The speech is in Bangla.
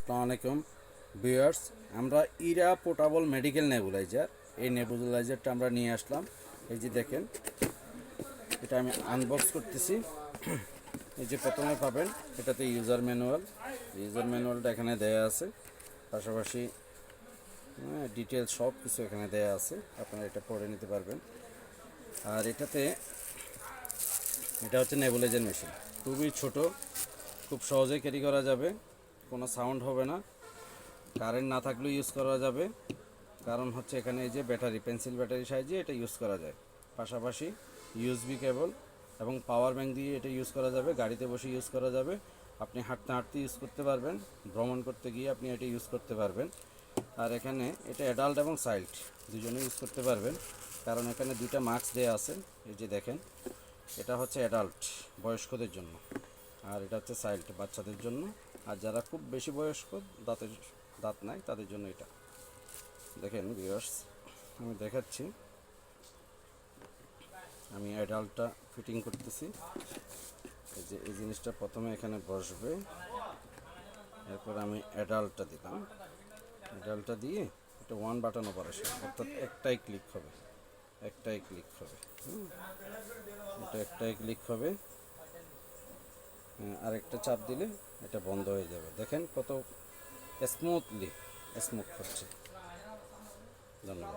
আসসালামু আলাইকুম ভিউয়ার্স, আমরা ইরা পোর্টেবল মেডিকেল নেবুলাইজার, এই নেবুলাইজারটা আমরা নিয়ে আসলাম। এই যে দেখেন, এটা আমি আনবক্স করতেছি। এই যে প্রথমে পাবেন এটাতে ইউজার ম্যানুয়ালটা এখানে দেয়া আছে, পাশাপাশি ডিটেলস সব কিছু এখানে দেয়া আছে, আপনারা এটা পড়ে নিতে পারবেন। আর এটা হচ্ছে নেবুলাইজার মেশিন, খুবই ছোট, খুব সহজে ক্যারি করা যাবে, কোনো সাউন্ড হবে না, কারেন্ট না থাকলেও ইউজ করা যাবে। কারণ হচ্ছে এখানে এই যে পেন্সিল ব্যাটারি সাহায্যে এটা ইউজ করা যায়। পাশাপাশি ইউএসবি কেবল এবং পাওয়ার ব্যাংক দিয়ে এটা ইউজ করা যাবে, গাড়িতে বসে ইউজ করা যাবে, আপনি হাঁটতে হাঁটতে ইউজ করতে পারবেন, ভ্রমণ করতে গিয়ে আপনি এটা ইউজ করতে পারবেন। আর এখানে এটা অ্যাডাল্ট এবং চাইল্ড দুজনে ইউজ করতে পারবেন, কারণ এখানে দুইটা মাস্ক দেওয়া আছে। এই যে দেখেন, এটা হচ্ছে অ্যাডাল্ট বয়স্কদের জন্য, আর এটা হচ্ছে চাইল্ড বাচ্চাদের জন্য। আর যারা খুব বেশি বয়স্ক, দাঁত নাই, তাদের জন্য এটা। দেখেন ভিউয়ার্স, আমি দেখাচ্ছি, আমি অ্যাডাল্টটা ফিটিং করতেছি। এই যে এই জিনিসটা প্রথমে এখানে বসবে, এরপর আমি অ্যাডাল্টটা দিলাম। অ্যাডাল্টটা দিয়ে এটা ওয়ান বাটন অপারেশন, অর্থাৎ একটাই ক্লিক হবে। এটা একটাই ক্লিক হবে, আরেকটা চাপ দিলে এটা বন্ধ হয়ে যাবে। দেখেন কত স্মুথ হচ্ছে। ধন্যবাদ।